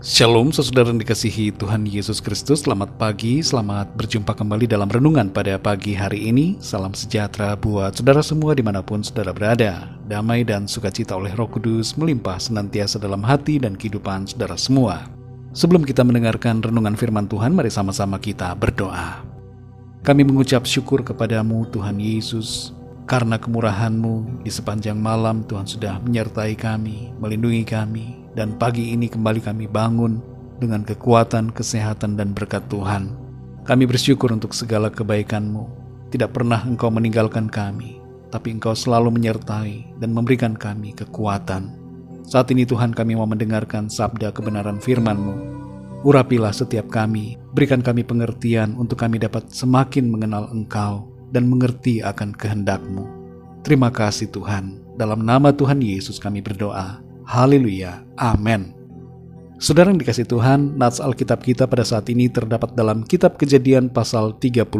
Shalom saudara yang dikasihi Tuhan Yesus Kristus. Selamat pagi, selamat berjumpa kembali dalam renungan pada pagi hari ini. Salam sejahtera buat saudara semua dimanapun saudara berada. Damai dan sukacita oleh Roh Kudus melimpah senantiasa dalam hati dan kehidupan saudara semua. Sebelum kita mendengarkan renungan firman Tuhan, mari sama-sama kita berdoa. Kami mengucap syukur kepadamu Tuhan Yesus, karena kemurahan-Mu di sepanjang malam Tuhan sudah menyertai kami, melindungi kami. Dan pagi ini kembali kami bangun dengan kekuatan, kesehatan, dan berkat Tuhan. Kami bersyukur untuk segala kebaikan-Mu. Tidak pernah Engkau meninggalkan kami, tapi Engkau selalu menyertai dan memberikan kami kekuatan. Saat ini Tuhan, kami mau mendengarkan sabda kebenaran firman-Mu. Urapilah setiap kami, berikan kami pengertian untuk kami dapat semakin mengenal Engkau dan mengerti akan kehendak-Mu. Terima kasih Tuhan, dalam nama Tuhan Yesus kami berdoa. Haleluya, amin. Saudara yang dikasih Tuhan, nats Alkitab kita pada saat ini terdapat dalam kitab Kejadian pasal 39.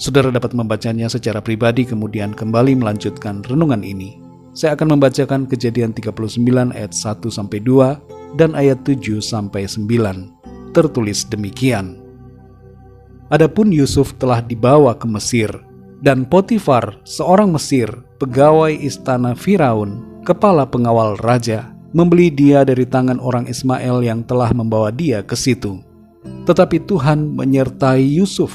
Saudara dapat membacanya secara pribadi kemudian kembali melanjutkan renungan ini. Saya akan membacakan Kejadian 39 ayat 1-2 dan ayat 7-9. Tertulis demikian. Adapun Yusuf telah dibawa ke Mesir, dan Potifar, seorang Mesir, pegawai istana Firaun, kepala pengawal raja, membeli dia dari tangan orang Ismail yang telah membawa dia ke situ. Tetapi Tuhan menyertai Yusuf,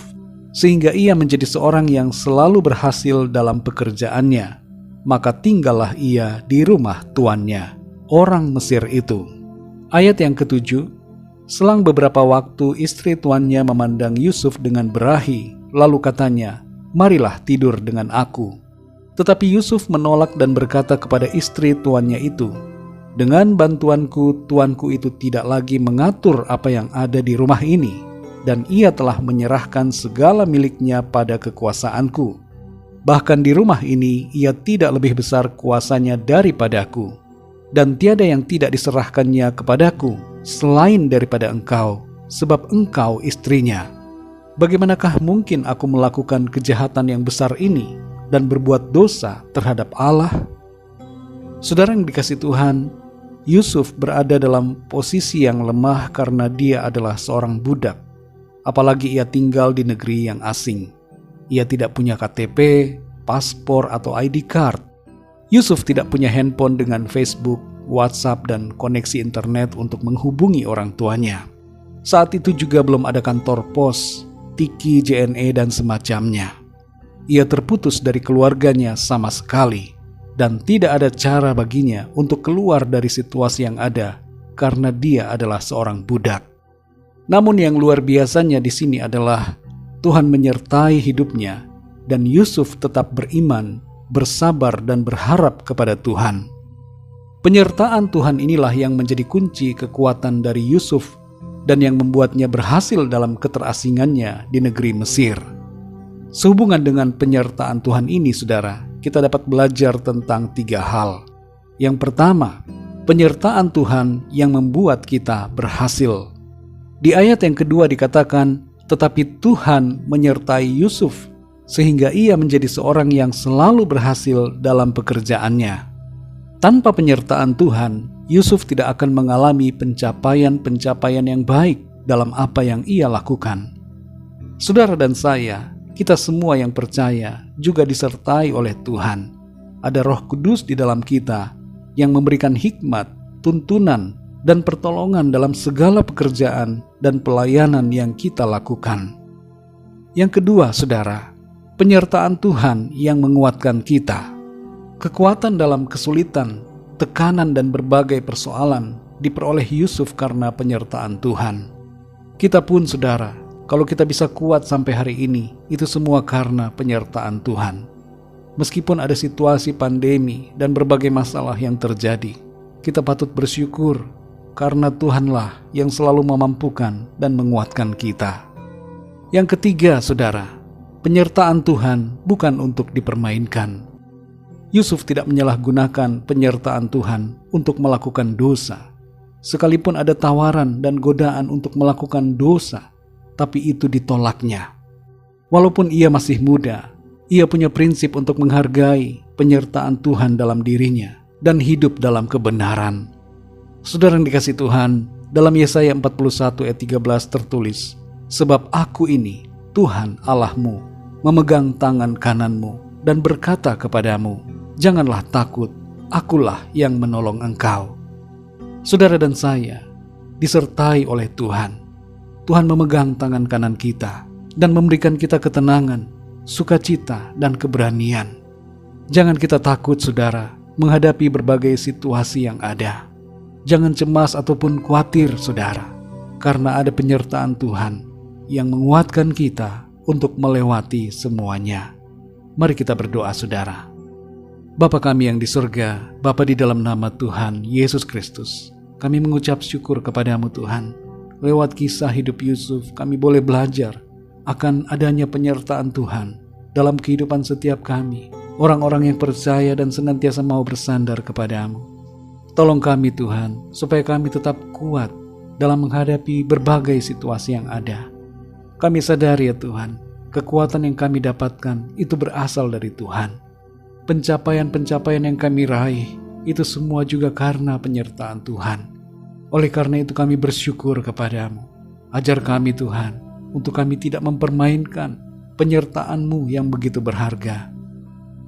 sehingga ia menjadi seorang yang selalu berhasil dalam pekerjaannya. Maka tinggallah ia di rumah tuannya, orang Mesir itu. Ayat yang ke-7, selang beberapa waktu istri tuannya memandang Yusuf dengan berahi, lalu katanya, "Marilah tidur dengan aku." Tetapi Yusuf menolak dan berkata kepada istri tuannya itu, "Dengan bantuanku, tuanku itu tidak lagi mengatur apa yang ada di rumah ini, dan ia telah menyerahkan segala miliknya pada kekuasaanku. Bahkan di rumah ini ia tidak lebih besar kuasanya daripadaku, dan tiada yang tidak diserahkannya kepadaku selain daripada engkau, sebab engkau istrinya. Bagaimanakah mungkin aku melakukan kejahatan yang besar ini dan berbuat dosa terhadap Allah?" Saudara yang dikasih Tuhan, Yusuf berada dalam posisi yang lemah karena dia adalah seorang budak. Apalagi ia tinggal di negeri yang asing. Ia tidak punya KTP, paspor, atau ID card. Yusuf tidak punya handphone dengan Facebook, WhatsApp, dan koneksi internet untuk menghubungi orang tuanya. Saat itu juga belum ada kantor pos, tiki, JNE, dan semacamnya. Ia terputus dari keluarganya sama sekali, dan tidak ada cara baginya untuk keluar dari situasi yang ada karena dia adalah seorang budak. Namun yang luar biasanya di sini adalah Tuhan menyertai hidupnya, dan Yusuf tetap beriman, bersabar, dan berharap kepada Tuhan. Penyertaan Tuhan inilah yang menjadi kunci kekuatan dari Yusuf dan yang membuatnya berhasil dalam keterasingannya di negeri Mesir. Sehubungan dengan penyertaan Tuhan ini, saudara, kita dapat belajar tentang 3 hal. Yang pertama, penyertaan Tuhan yang membuat kita berhasil. Di ayat yang kedua dikatakan, tetapi Tuhan menyertai Yusuf, sehingga ia menjadi seorang yang selalu berhasil dalam pekerjaannya. Tanpa penyertaan Tuhan, Yusuf tidak akan mengalami pencapaian-pencapaian yang baik dalam apa yang ia lakukan. Saudara dan saya, kita semua yang percaya juga disertai oleh Tuhan. Ada Roh Kudus di dalam kita yang memberikan hikmat, tuntunan, dan pertolongan dalam segala pekerjaan dan pelayanan yang kita lakukan. Yang kedua, saudara, penyertaan Tuhan yang menguatkan kita. Kekuatan dalam kesulitan, tekanan, dan berbagai persoalan diperoleh Yusuf karena penyertaan Tuhan. Kita pun, saudara, kalau kita bisa kuat sampai hari ini, itu semua karena penyertaan Tuhan. Meskipun ada situasi pandemi dan berbagai masalah yang terjadi, kita patut bersyukur karena Tuhanlah yang selalu memampukan dan menguatkan kita. Yang ketiga, saudara, penyertaan Tuhan bukan untuk dipermainkan. Yusuf tidak menyalahgunakan penyertaan Tuhan untuk melakukan dosa. Sekalipun ada tawaran dan godaan untuk melakukan dosa, tapi itu ditolaknya. Walaupun ia masih muda, ia punya prinsip untuk menghargai penyertaan Tuhan dalam dirinya dan hidup dalam kebenaran. Saudara yang dikasih Tuhan, Dalam Yesaya 41 ayat 13 tertulis, "Sebab aku ini, Tuhan Allahmu, memegang tangan kananmu dan berkata kepadamu, janganlah takut, akulah yang menolong engkau." Saudara dan saya disertai oleh Tuhan. Tuhan memegang tangan kanan kita dan memberikan kita ketenangan, sukacita, dan keberanian. Jangan kita takut, saudara, menghadapi berbagai situasi yang ada. Jangan cemas ataupun khawatir, saudara, karena ada penyertaan Tuhan yang menguatkan kita untuk melewati semuanya. Mari kita berdoa, saudara. Bapa kami yang di surga, Bapa, di dalam nama Tuhan Yesus Kristus, kami mengucap syukur kepadamu Tuhan. Lewat kisah hidup Yusuf, kami boleh belajar akan adanya penyertaan Tuhan dalam kehidupan setiap kami, orang-orang yang percaya dan senantiasa mau bersandar kepadamu. Tolong kami Tuhan, supaya kami tetap kuat dalam menghadapi berbagai situasi yang ada. Kami sadari ya Tuhan, kekuatan yang kami dapatkan itu berasal dari Tuhan. Pencapaian-pencapaian yang kami raih, itu semua juga karena penyertaan Tuhan. Oleh karena itu kami bersyukur kepadamu. Ajar kami Tuhan, untuk kami tidak mempermainkan penyertaan-Mu yang begitu berharga.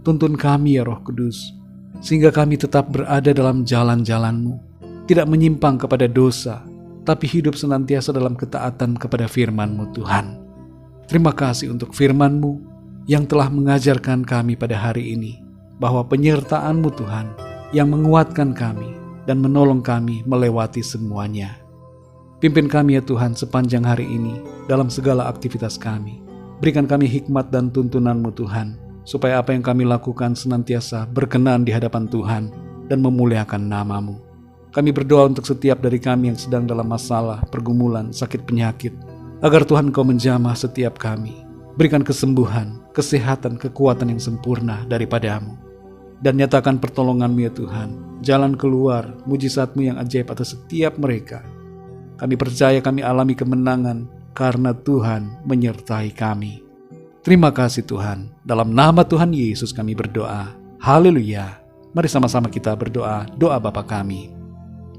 Tuntun kami ya Roh Kudus, sehingga kami tetap berada dalam jalan-jalan-Mu, tidak menyimpang kepada dosa, tapi hidup senantiasa dalam ketaatan kepada firman-Mu Tuhan. Terima kasih untuk firman-Mu yang telah mengajarkan kami pada hari ini, bahwa penyertaan-Mu Tuhan yang menguatkan kami dan menolong kami melewati semuanya. Pimpin kami ya Tuhan sepanjang hari ini dalam segala aktivitas kami. Berikan kami hikmat dan tuntunan-Mu Tuhan, supaya apa yang kami lakukan senantiasa berkenan di hadapan Tuhan dan memuliakan nama-Mu. Kami berdoa untuk setiap dari kami yang sedang dalam masalah, pergumulan, sakit penyakit, agar Tuhan Engkau menjamah setiap kami. Berikan kesembuhan, kesehatan, kekuatan yang sempurna daripada-Mu. Dan nyatakan pertolongan-Mu ya Tuhan, jalan keluar, mujizat-Mu yang ajaib atas setiap mereka. Kami percaya kami alami kemenangan karena Tuhan menyertai kami. Terima kasih Tuhan, dalam nama Tuhan Yesus kami berdoa. Haleluya. Mari sama-sama kita berdoa, doa Bapa kami.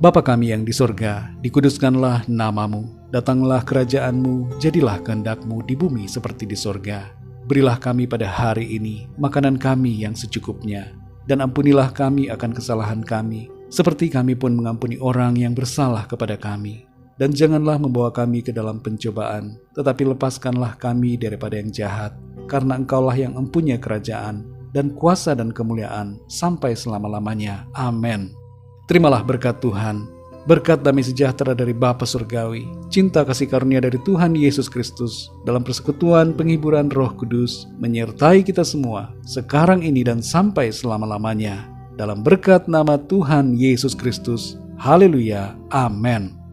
Bapa kami yang di sorga, dikuduskanlah nama-Mu, datanglah kerajaan-Mu, jadilah kehendak-Mu di bumi seperti di sorga. Berilah kami pada hari ini makanan kami yang secukupnya, dan ampunilah kami akan kesalahan kami, seperti kami pun mengampuni orang yang bersalah kepada kami. Dan janganlah membawa kami ke dalam pencobaan, tetapi lepaskanlah kami daripada yang jahat, karena Engkaulah yang mempunyai kerajaan, dan kuasa dan kemuliaan, sampai selama-lamanya. Amin. Terimalah berkat Tuhan, berkat damai sejahtera dari Bapa Surgawi, cinta kasih karunia dari Tuhan Yesus Kristus, dalam persekutuan penghiburan Roh Kudus, menyertai kita semua, sekarang ini dan sampai selama-lamanya. Dalam berkat nama Tuhan Yesus Kristus. Haleluya. Amin.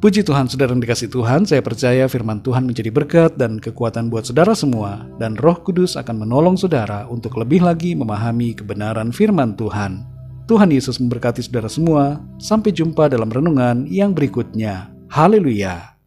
Puji Tuhan, saudara yang dikasih Tuhan, saya percaya firman Tuhan menjadi berkat dan kekuatan buat saudara semua, dan Roh Kudus akan menolong saudara untuk lebih lagi memahami kebenaran firman Tuhan. Tuhan Yesus memberkati saudara semua. Sampai jumpa dalam renungan yang berikutnya. Haleluya.